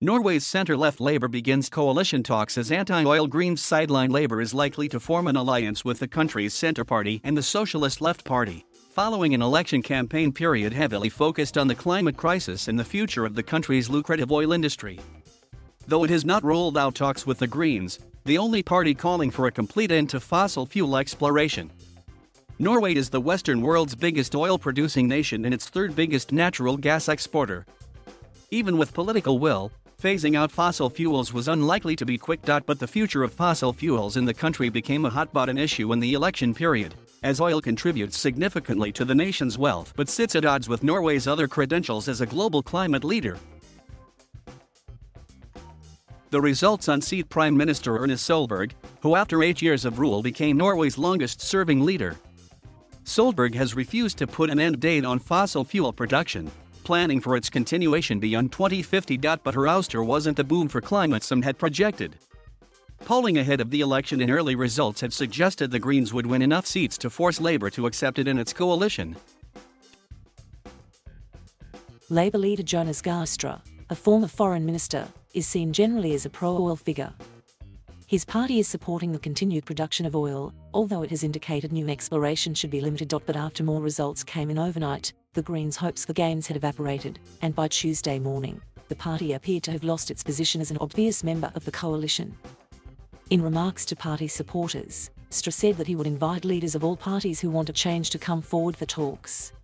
Norway's centre-left Labour begins coalition talks as anti-oil Greens sideline Labour is likely to form an alliance with the country's centre party and the Socialist Left Party, following an election campaign period heavily focused on the climate crisis and the future of the country's lucrative oil industry. Though it has not rolled out talks with the Greens, the only party calling for a complete end to fossil fuel exploration. Norway is the Western world's biggest oil-producing nation and its third biggest natural gas exporter. Even with political will, phasing out fossil fuels was unlikely to be quick. But the future of fossil fuels in the country became a hot-button issue in the election period, as oil contributes significantly to the nation's wealth but sits at odds with Norway's other credentials as a global climate leader. The results unseat Prime Minister Erna Solberg, who after 8 years of rule became Norway's longest-serving leader. Solberg has refused to put an end date on fossil fuel production, planning for its continuation beyond 2050. But her ouster wasn't the boom for climate some had projected. Polling ahead of the election and early results had suggested the Greens would win enough seats to force Labour to accept it in its coalition. Labour leader Jonas Gahr Støre, a former foreign minister, is seen generally as a pro-oil figure. His party is supporting the continued production of oil, although it has indicated new exploration should be limited. But after more results came in overnight, the Greens' hopes for gains had evaporated, and by Tuesday morning, the party appeared to have lost its position as an obvious member of the coalition. In remarks to party supporters, Støre said that he would invite leaders of all parties who want a change to come forward for talks.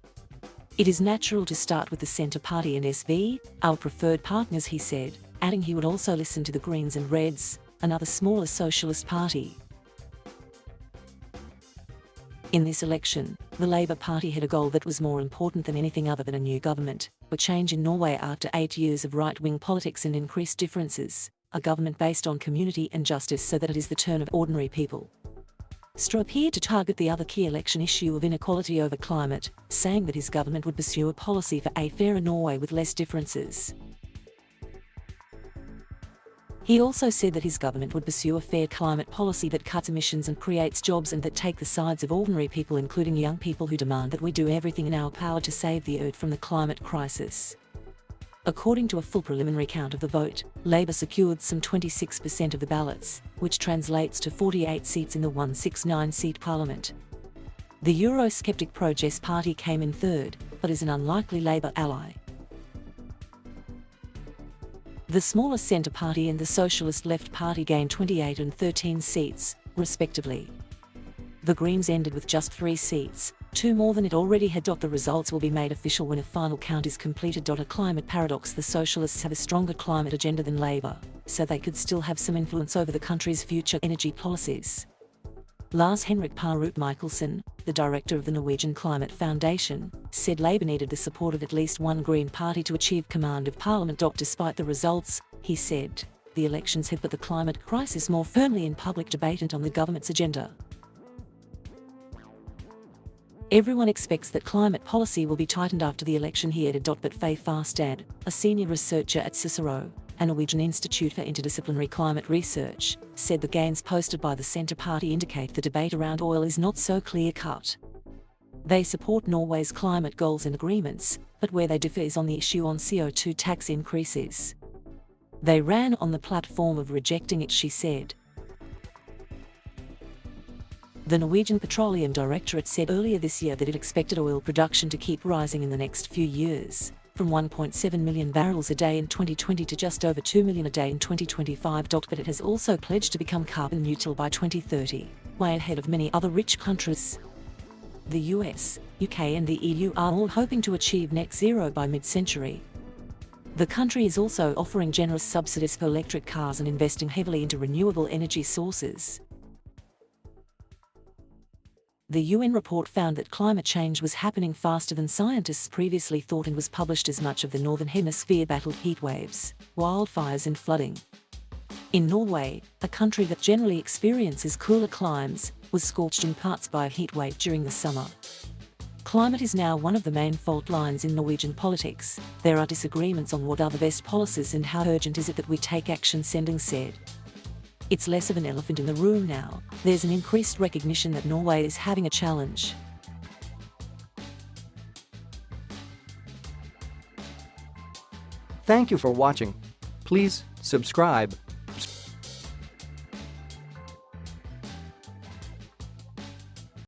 "It is natural to start with the Centre Party and SV, our preferred partners," he said, adding he would also listen to the Greens and Reds, another smaller socialist party. In this election, the Labour Party had a goal that was more important than anything other than a new government, a change in Norway after 8 years of right-wing politics and increased differences, a government based on community and justice so that it is the turn of ordinary people. Støre appeared to target the other key election issue of inequality over climate, saying that his government would pursue a policy for a fairer Norway with less differences. He also said that his government would pursue a fair climate policy that cuts emissions and creates jobs and that take the sides of ordinary people, including young people who demand that we do everything in our power to save the earth from the climate crisis. According to a full preliminary count of the vote, Labour secured some 26% of the ballots, which translates to 48 seats in the 169-seat parliament. The Eurosceptic Progress Party came in third, but is an unlikely Labour ally. The smaller Centre Party and the Socialist Left Party gained 28 and 13 seats, respectively. The Greens ended with just 3 seats, 2 more than it already had. The results will be made official when a final count is completed. A climate paradox: the Socialists have a stronger climate agenda than Labour, so they could still have some influence over the country's future energy policies. Lars Henrik Parup Michelsen, the director of the Norwegian Climate Foundation, said Labour needed the support of at least one Green party to achieve command of Parliament. Despite the results, he said, the elections had put the climate crisis more firmly in public debate and on the government's agenda. Everyone expects that climate policy will be tightened after the election, he added. But Faye Farstad, a senior researcher at Cicero, a Norwegian Institute for Interdisciplinary Climate Research, said the gains posted by the Centre Party indicate the debate around oil is not so clear-cut. They support Norway's climate goals and agreements, but where they differ is on the issue on CO2 tax increases. They ran on the platform of rejecting it, she said. The Norwegian Petroleum Directorate said earlier this year that it expected oil production to keep rising in the next few years, from 1.7 million barrels a day in 2020 to just over 2 million a day in 2025. But it has also pledged to become carbon neutral by 2030, way ahead of many other rich countries. The US, UK and the EU are all hoping to achieve net zero by mid-century. The country is also offering generous subsidies for electric cars and investing heavily into renewable energy sources. The UN report found that climate change was happening faster than scientists previously thought and was published as much of the Northern Hemisphere battled heat waves, wildfires and flooding. In Norway, a country that generally experiences cooler climes, was scorched in parts by a heat wave during the summer. Climate is now one of the main fault lines in Norwegian politics. There are disagreements on what are the best policies and how urgent is it that we take action, Sending said. It's less of an elephant in the room now. There's an increased recognition that Norway is having a challenge. Thank you for watching. Please subscribe.